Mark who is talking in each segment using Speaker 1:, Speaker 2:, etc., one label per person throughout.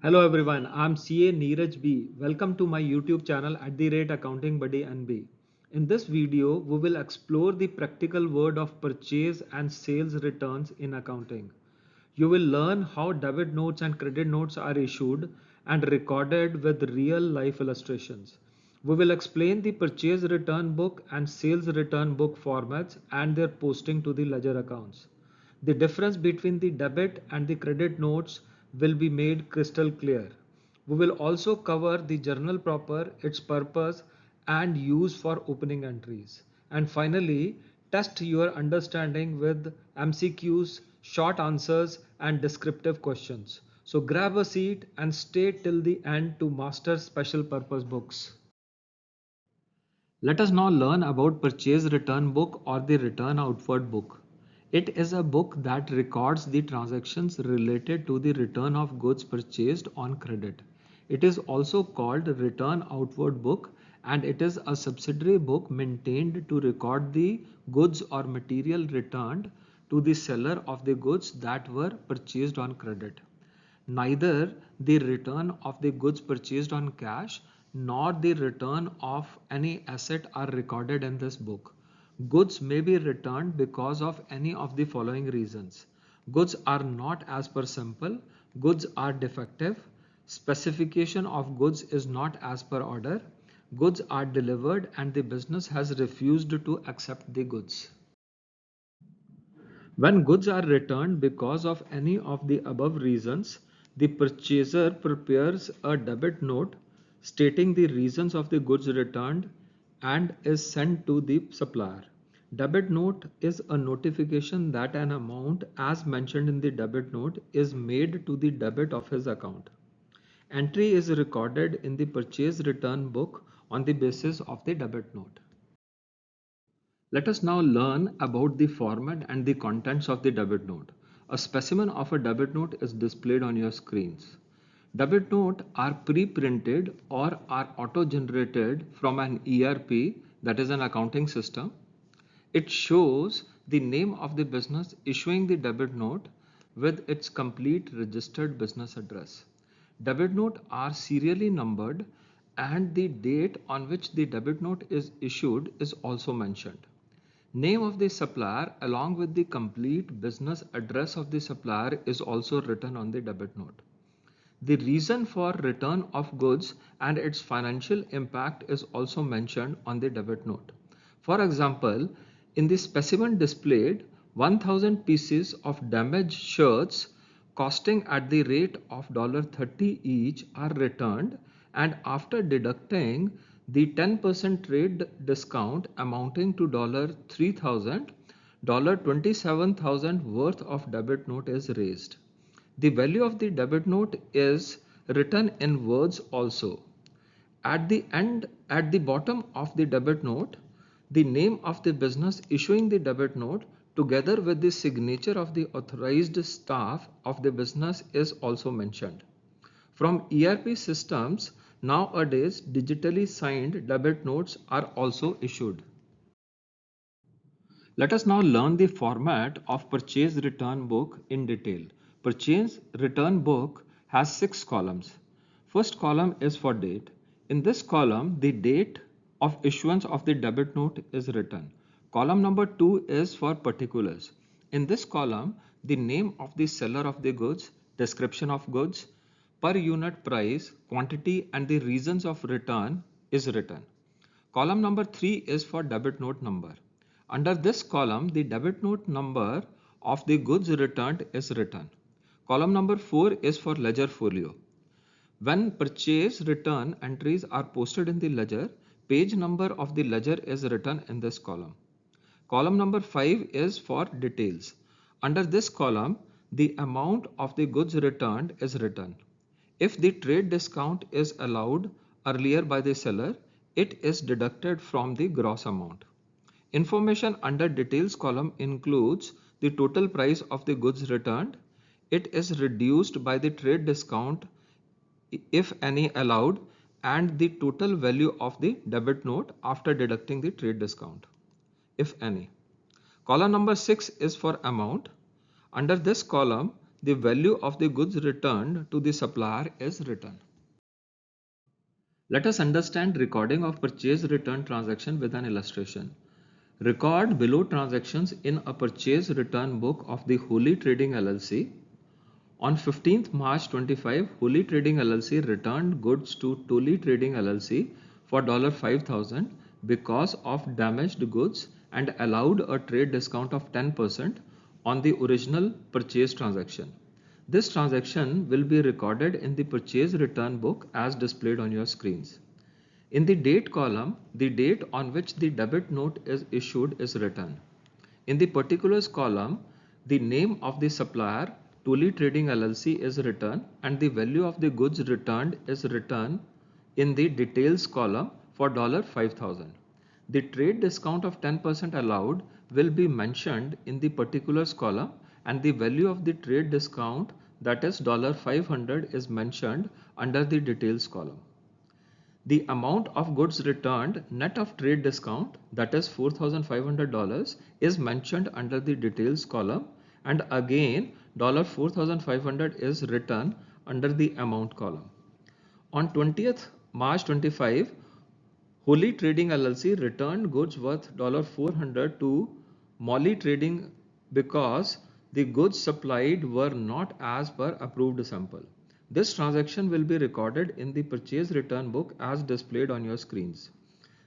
Speaker 1: Hello everyone, I'm CA Neeraj B. Welcome to my YouTube channel @Accounting Buddy NB. In this video, we will explore the practical world of purchase and sales returns in accounting. You will learn how debit notes and credit notes are issued and recorded with real life illustrations. We will explain the purchase return book and sales return book formats and their posting to the ledger accounts. The difference between the debit and the credit notes will be made crystal clear. We will also cover the journal proper, its purpose and use for opening entries. And finally, test your understanding with MCQs, short answers and descriptive questions. So grab a seat and stay till the end to master special purpose books. Let us now learn about Purchase Return Book or the Return Outward Book. It is a book that records the transactions related to the return of goods purchased on credit. It is also called Return Outward Book and it is a subsidiary book maintained to record the goods or material returned to the seller of the goods that were purchased on credit. Neither the return of the goods purchased on cash nor the return of any asset are recorded in this book. Goods may be returned because of any of the following reasons. Goods are not as per simple, goods are defective, specification of goods is not as per order, goods are delivered and the business has refused to accept the goods. When goods are returned because of any of the above reasons, the purchaser prepares a debit note stating the reasons of the goods returned and is sent to the supplier. Debit note is a notification that an amount as mentioned in the debit note is made to the debit of his account. Entry is recorded in the purchase return book on the basis of the debit note. Let us now learn about the format and the contents of the debit note. A specimen of a debit note is displayed on your screens. Debit note are pre-printed or are auto-generated from an ERP, that is an accounting system. It shows the name of the business issuing the debit note with its complete registered business address. Debit note are serially numbered and the date on which the debit note is issued is also mentioned. Name of the supplier along with the complete business address of the supplier is also written on the debit note. The reason for return of goods and its financial impact is also mentioned on the debit note. For example, in the specimen displayed, 1000 pieces of damaged shirts costing at the rate of $30 each are returned, and after deducting the 10% trade discount amounting to $3,000, $27,000 worth of debit note is raised. The value of the debit note is written in words also. At the bottom of the debit note, the name of the business issuing the debit note together with the signature of the authorized staff of the business is also mentioned. From ERP systems, nowadays digitally signed debit notes are also issued. Let us now learn the format of purchase return book in detail. Purchase return book has 6 columns. First column is for date. In this column, the date of issuance of the debit note is written. Column number 2 is for particulars. In this column, the name of the seller of the goods, description of goods, per unit price, quantity and the reasons of return is written. Column number 3 is for debit note number. Under this column, the debit note number of the goods returned is written. Column number 4 is for ledger folio. When purchase return entries are posted in the ledger, page number of the ledger is written in this column. Column number 5 is for details. Under this column, the amount of the goods returned is written. If the trade discount is allowed earlier by the seller, it is deducted from the gross amount. Information under details column includes the total price of the goods returned. It is reduced by the trade discount if any allowed and the total value of the debit note after deducting the trade discount if any. Column number 6 is for amount. Under this column, the value of the goods returned to the supplier is written. Let us understand recording of purchase return transaction with an illustration. Record below transactions in a purchase return book of the Holy Trading LLC. On 15th March 25, Holy Trading LLC returned goods to Tolly Trading LLC for $5,000 because of damaged goods and allowed a trade discount of 10% on the original purchase transaction. This transaction will be recorded in the purchase return book as displayed on your screens. In the date column, the date on which the debit note is issued is written. In the particulars column, the name of the supplier, Tolly Trading LLC, is written and the value of the goods returned is written in the details column for $5,000. The trade discount of 10% allowed will be mentioned in the particulars column and the value of the trade discount, that is $500, is mentioned under the details column. The amount of goods returned net of trade discount, that is $4,500, is mentioned under the details column, and again $4,500 is written under the amount column. On 20th March 25, Holy Trading LLC returned goods worth $400 to Molly Trading because the goods supplied were not as per approved sample. This transaction will be recorded in the purchase return book as displayed on your screens.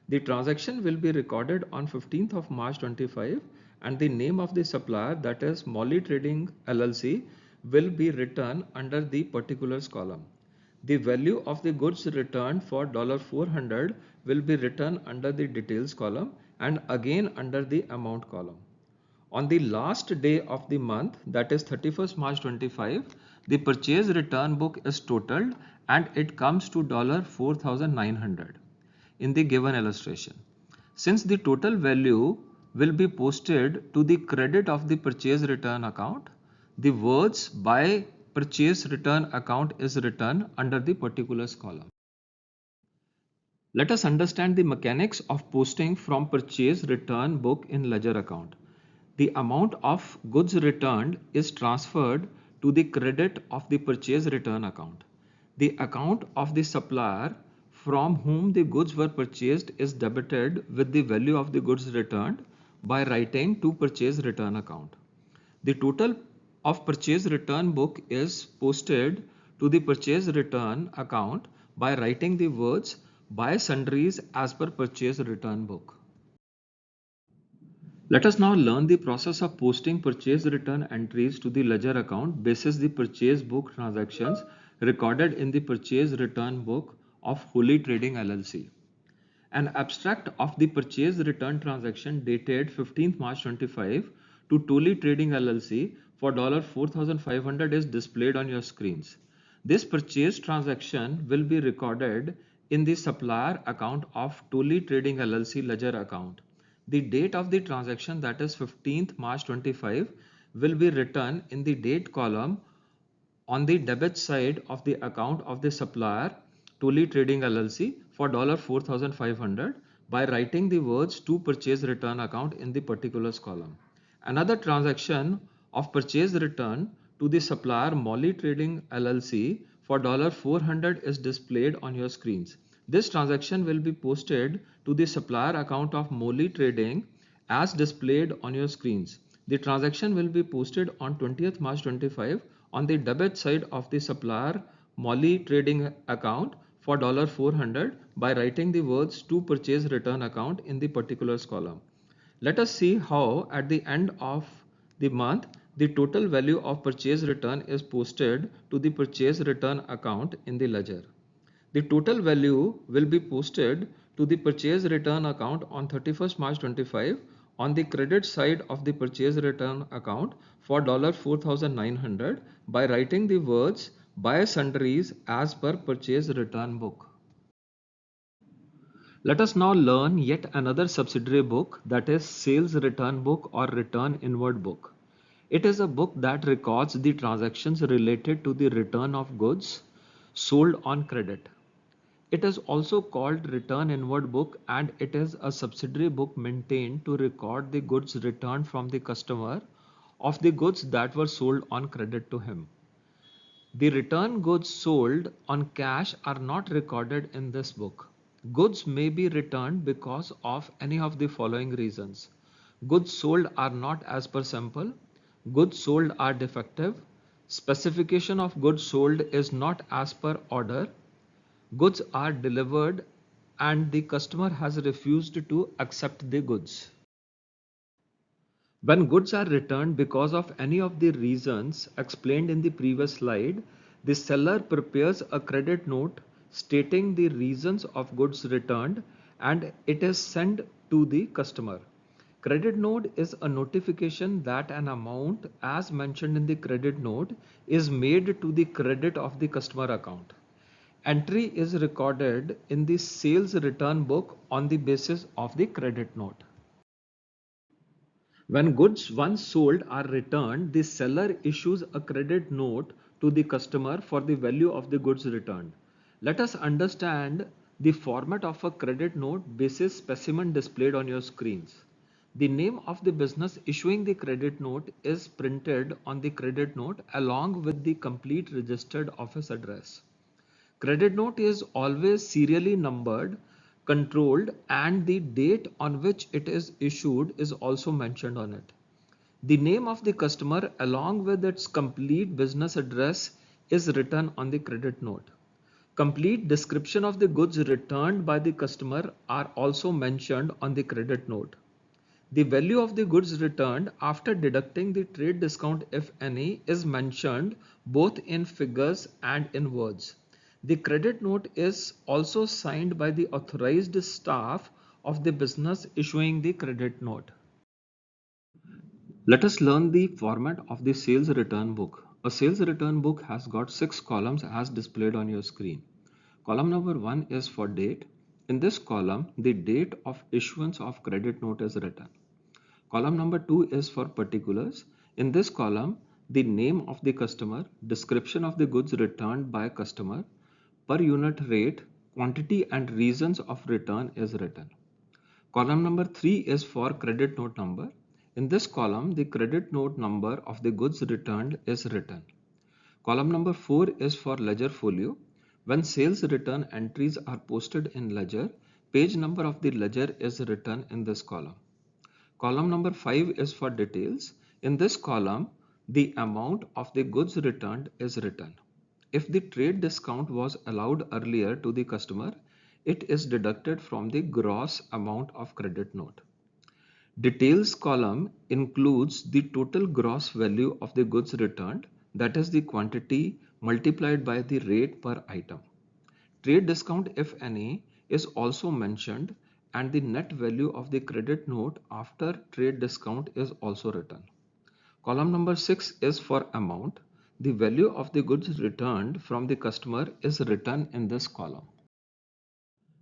Speaker 1: The transaction will be recorded on 15th of March 25 and the name of the supplier, that is Molly Trading LLC, will be written under the particulars column. The value of the goods returned for $400 will be written under the details column and again under the amount column. On the last day of the month, that is 31st March 25, the purchase return book is totaled and it comes to $4,900 in the given illustration. Since the total value will be posted to the credit of the purchase return account, the words by purchase return account is written under the particulars column. Let us understand the mechanics of posting from purchase return book in ledger account. The amount of goods returned is transferred to the credit of the purchase return account. The account of the supplier from whom the goods were purchased is debited with the value of the goods returned by writing to purchase return account. The total of purchase return book is posted to the purchase return account by writing the words buy sundries as per purchase return book. Let us now learn the process of posting purchase return entries to the ledger account basis the purchase book transactions recorded in the purchase return book of Holy Trading LLC. An abstract of the purchase return transaction dated 15th March 25 to Tolly Trading LLC for $4,500 is displayed on your screens. This purchase transaction will be recorded in the supplier account of Tolly Trading LLC ledger account. The date of the transaction, that is 15th March 25, will be written in the date column on the debit side of the account of the supplier Tolly Trading LLC for $4,500 by writing the words to purchase return account in the particulars column. Another transaction of purchase return to the supplier Molly Trading LLC for $400 is displayed on your screens. This transaction will be posted to the supplier account of Molly Trading as displayed on your screens. The transaction will be posted on 20th March 25 on the debit side of the supplier Molly Trading account for $400 by writing the words to purchase return account in the particulars column. Let us see how at the end of the month the total value of purchase return is posted to the purchase return account in the ledger. The total value will be posted to the purchase return account on 31st March 25 on the credit side of the purchase return account for $4,900 by writing the words buy sundries as per purchase return book. Let us now learn yet another subsidiary book, that is sales return book or return inward book. It is a book that records the transactions related to the return of goods sold on credit. It is also called return inward book and it is a subsidiary book maintained to record the goods returned from the customer of the goods that were sold on credit to him. The return goods sold on cash are not recorded in this book. Goods may be returned because of any of the following reasons. Goods sold are not as per sample. Goods sold are defective. Specification of goods sold is not as per order. Goods are delivered and the customer has refused to accept the goods. When goods are returned because of any of the reasons explained in the previous slide, the seller prepares a credit note stating the reasons of goods returned and it is sent to the customer. Credit note is a notification that an amount as mentioned in the credit note is made to the credit of the customer account. Entry is recorded in the sales return book on the basis of the credit note. When goods once sold are returned, the seller issues a credit note to the customer for the value of the goods returned. Let us understand the format of a credit note basis specimen displayed on your screens. The name of the business issuing the credit note is printed on the credit note along with the complete registered office address. Credit note is always serially numbered, controlled, and the date on which it is issued is also mentioned on it. The name of the customer along with its complete business address is written on the credit note. Complete description of the goods returned by the customer are also mentioned on the credit note. The value of the goods returned after deducting the trade discount, if any, is mentioned both in figures and in words. The credit note is also signed by the authorized staff of the business issuing the credit note. Let us learn the format of the sales return book. A sales return book has got 6 columns as displayed on your screen. Column number 1 is for date. In this column, the date of issuance of credit note is written. Column number 2 is for particulars. In this column, the name of the customer, description of the goods returned by customer, per unit rate, quantity and reasons of return is written. Column number 3 is for credit note number. In this column, the credit note number of the goods returned is written. Column number 4 is for ledger folio. When sales return entries are posted in ledger, page number of the ledger is written in this column. Column number 5 is for details. In this column, the amount of the goods returned is written. If the trade discount was allowed earlier to the customer, it is deducted from the gross amount of credit note. Details column includes the total gross value of the goods returned, that is the quantity multiplied by the rate per item. Trade discount, if any, is also mentioned and the net value of the credit note after trade discount is also written. Column number 6 is for amount. The value of the goods returned from the customer is written in this column.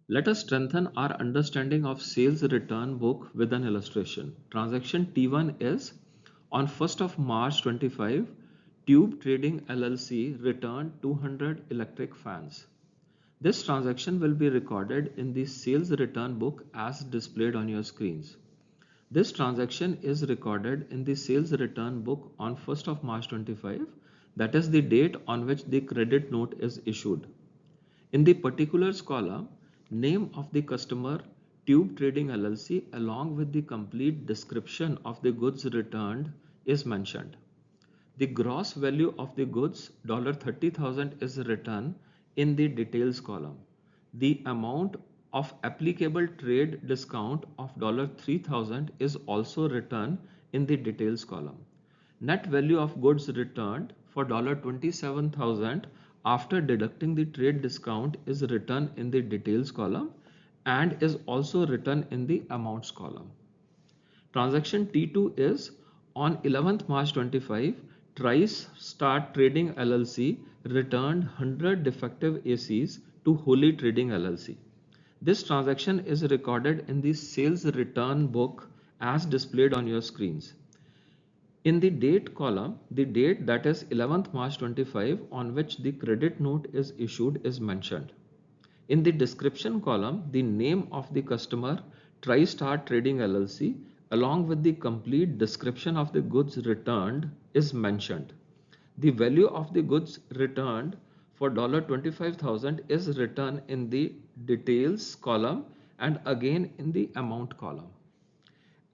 Speaker 1: Let us strengthen our understanding of sales return book with an illustration. Transaction T1 is on 1st of March 25, Tube Trading LLC returned 200 electric fans. This transaction will be recorded in the sales return book as displayed on your screens. This transaction is recorded in the sales return book on 1st of March 25, that is the date on which the credit note is issued. In the particulars column, name of the customer, Tube Trading LLC, along with the complete description of the goods returned is mentioned. The gross value of the goods, $30,000, is written in the details column. The amount of applicable trade discount of $3,000 is also written in the details column. Net value of goods returned for $27,000 after deducting the trade discount is written in the details column and is also written in the amounts column. Transaction T2 is on 11th March 25, TriStar Trading LLC returned 100 defective ACs to Holy Trading LLC. This transaction is recorded in the sales return book as displayed on your screens. In the date column, the date, that is 11th March 25, on which the credit note is issued is mentioned. In the description column, the name of the customer, TriStar Trading LLC, along with the complete description of the goods returned is mentioned. The value of the goods returned for $25,000 is written in the details column and again in the amount column.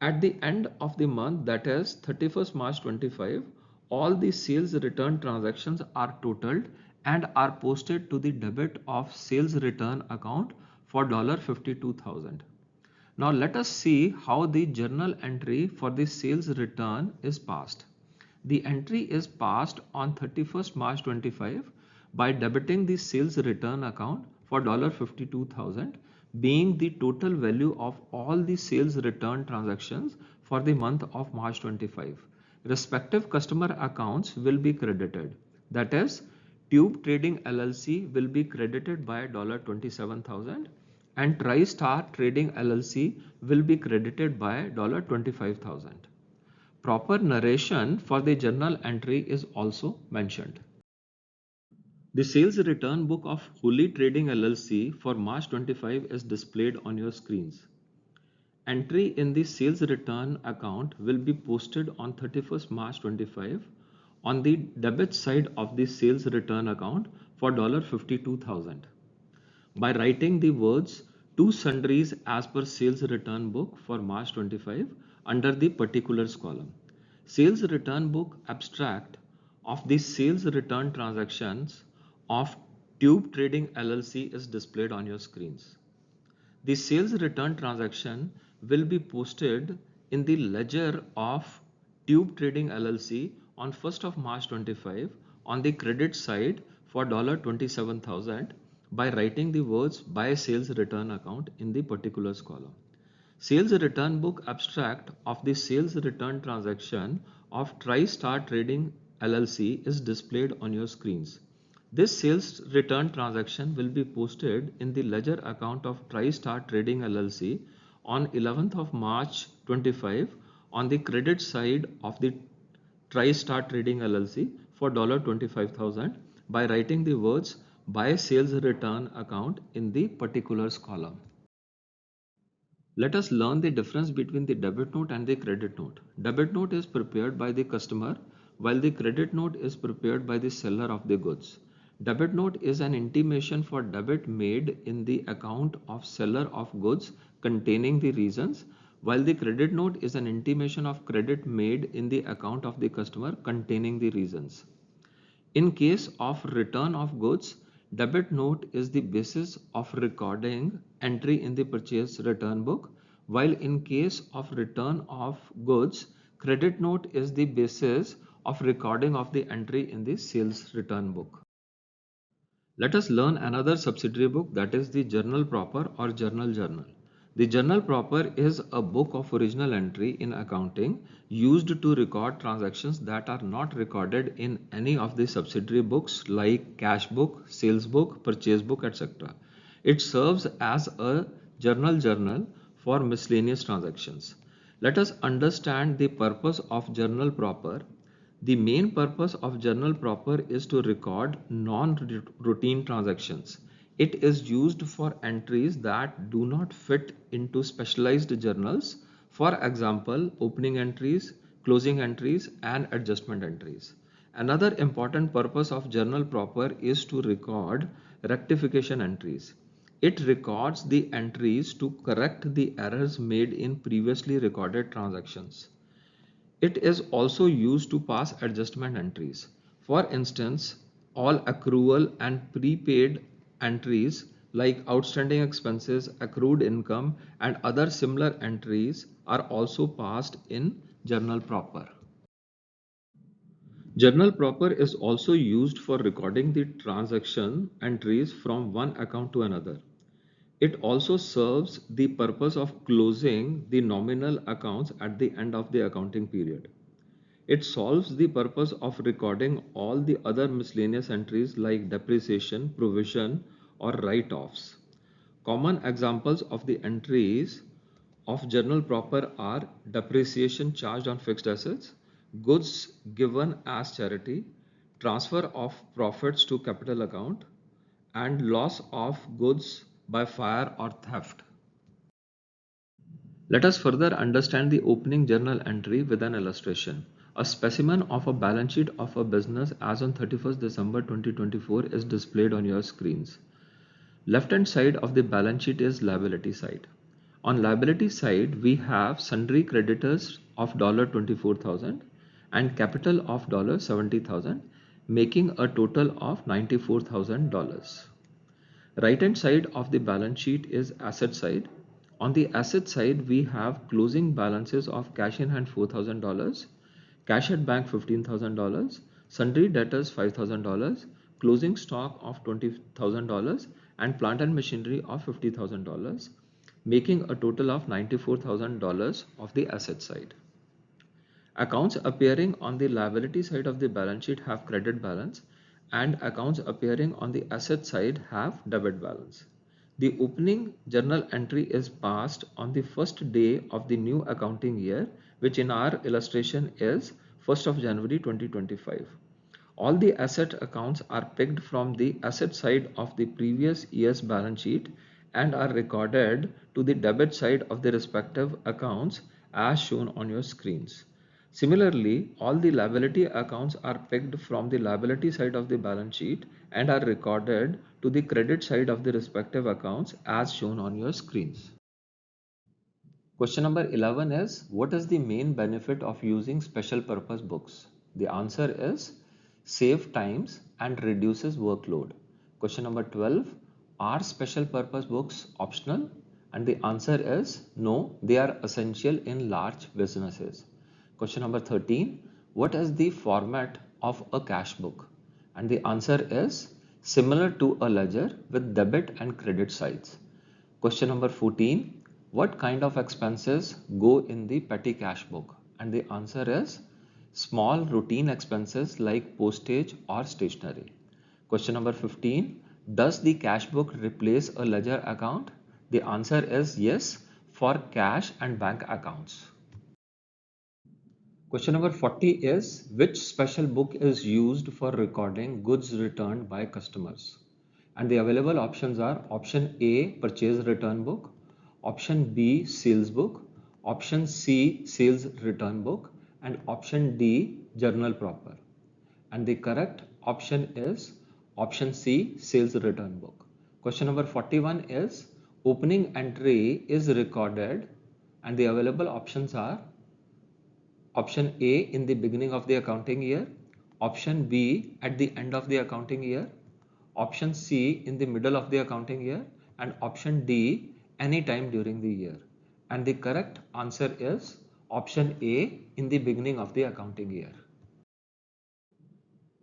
Speaker 1: At the end of the month, that is 31st March 25, all the sales return transactions are totaled and are posted to the debit of sales return account for $52,000. Now let us see how the journal entry for the sales return is passed. The entry is passed on 31st March 25 by debiting the sales return account for $52,000, being the total value of all the sales return transactions for the month of March 25. Respective customer accounts will be credited. That is, Tube Trading LLC will be credited by $27,000 and TriStar Trading LLC will be credited by $25,000. Proper narration for the journal entry is also mentioned. The sales return book of Holy Trading LLC for March 25 is displayed on your screens. Entry in the sales return account will be posted on 31st March 25 on the debit side of the sales return account for $52,000 by writing the words "to sundries as per sales return book for March 25" under the particulars column. Sales return book abstract of the sales return transactions of Tube Trading LLC is displayed on your screens. The sales return transaction will be posted in the ledger of Tube Trading LLC on 1st of March 25 on the credit side for $27,000 by writing the words "buy sales return account" in the particulars column. Sales return book abstract of the sales return transaction of TriStar Trading LLC is displayed on your screens. This sales return transaction will be posted in the ledger account of TriStar Trading LLC on 11th of March 25 on the credit side of the TriStar Trading LLC for $25,000 by writing the words "buy sales return account" in the particulars column. Let us learn the difference between the debit note and the credit note. Debit note is prepared by the customer while the credit note is prepared by the seller of the goods. Debit note is an intimation for debit made in the account of seller of goods containing the reasons, while the credit note is an intimation of credit made in the account of the customer containing the reasons. In case of return of goods, debit note is the basis of recording entry in the purchase return book, while in case of return of goods, credit note is the basis of recording of the entry in the sales return book. Let us learn another subsidiary book, that is the journal proper or journal. The journal proper is a book of original entry in accounting used to record transactions that are not recorded in any of the subsidiary books like cash book, sales book, purchase book, etc. It serves as a journal for miscellaneous transactions. Let us understand the purpose of journal proper. The main purpose of journal proper is to record non-routine transactions. It is used for entries that do not fit into specialized journals, for example, opening entries, closing entries, and adjustment entries. Another important purpose of journal proper is to record rectification entries. It records the entries to correct the errors made in previously recorded transactions. It is also used to pass adjustment entries. For instance, all accrual and prepaid entries like outstanding expenses, accrued income, and other similar entries are also passed in journal proper. Journal proper is also used for recording the transaction entries from one account to another. It also serves the purpose of closing the nominal accounts at the end of the accounting period. It solves the purpose of recording all the other miscellaneous entries like depreciation, provision, or write-offs. Common examples of the entries of journal proper are depreciation charged on fixed assets, goods given as charity, transfer of profits to capital account, and loss of goods by fire or theft. Let us further understand the opening journal entry with an illustration. A specimen of a balance sheet of a business as on 31st December 2024 is displayed on your screens. Left hand side of the balance sheet is liability side. On liability side, we have sundry creditors of $24,000 and capital of $70,000, making a total of $94,000. Right hand side of the balance sheet is asset side. On the asset side, we have closing balances of cash in hand $4,000, cash at bank $15,000, sundry debtors $5,000, closing stock of $20,000, and plant and machinery of $50,000, making a total of $94,000 of the asset side. Accounts appearing on the liability side of the balance sheet have credit balance, and accounts appearing on the asset side have debit balance. The opening journal entry is passed on the first day of the new accounting year, which in our illustration is 1st of January 2025. All the asset accounts are picked from the asset side of the previous year's balance sheet and are recorded to the debit side of the respective accounts as shown on your screens. Similarly, all the liability accounts are picked from the liability side of the balance sheet and are recorded to the credit side of the respective accounts as shown on your screens. Question number 11 is, what is the main benefit of using special purpose books? The answer is save times and reduces workload. Question number 12, are special purpose books optional? And the answer is no, they are essential in large businesses. Question number 13, what is the format of a cash book? And the answer is similar to a ledger with debit and credit sides. Question number 14, what kind of expenses go in the petty cash book? And the answer is small routine expenses like postage or stationery. Question number 15, does the cash book replace a ledger account? The answer is yes for cash and bank accounts. Question number 40 is, which special book is used for recording goods returned by customers? And the available options are option A, purchase return book, option B, sales book, option C, sales return book, and option D, journal proper. And the correct option is option C, sales return book. Question number 41 is, opening entry is recorded, and the available options are option A, in the beginning of the accounting year, option B, at the end of the accounting year, option C, in the middle of the accounting year, and option D, any time during the year. And the correct answer is option A, in the beginning of the accounting year.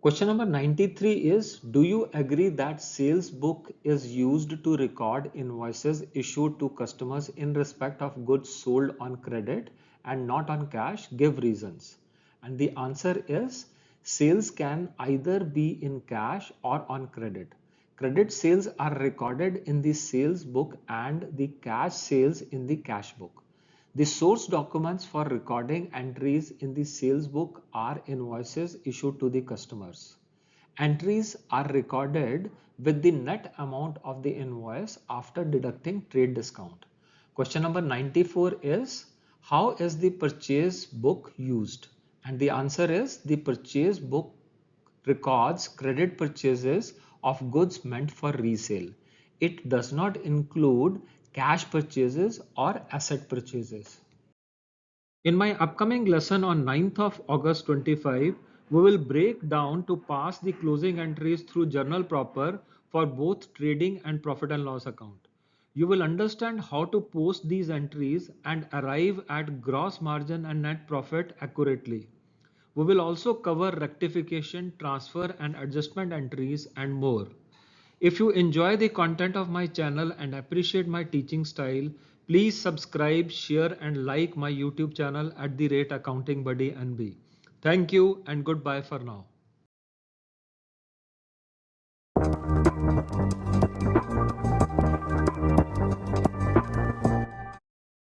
Speaker 1: Question number 93 is, do you agree that sales book is used to record invoices issued to customers in respect of goods sold on credit and not on cash? Give reasons. And the answer is sales can either be in cash or on credit. Credit sales are recorded in the sales book and the cash sales in the cash book. The source documents for recording entries in the sales book are invoices issued to the customers. Entries are recorded with the net amount of the invoice after deducting trade discount. Question number 94 is, how is the purchase book used? And the answer is the purchase book records credit purchases of goods meant for resale. It does not include cash purchases or asset purchases. In my upcoming lesson on 9th of August 25, we will break down to pass the closing entries through journal proper for both trading and profit and loss account. You will understand how to post these entries and arrive at gross margin and net profit accurately. We will also cover rectification, transfer and adjustment entries and more. If you enjoy the content of my channel and appreciate my teaching style, please subscribe, share and like my YouTube channel @AccountingBuddy NB. Thank you and goodbye for now.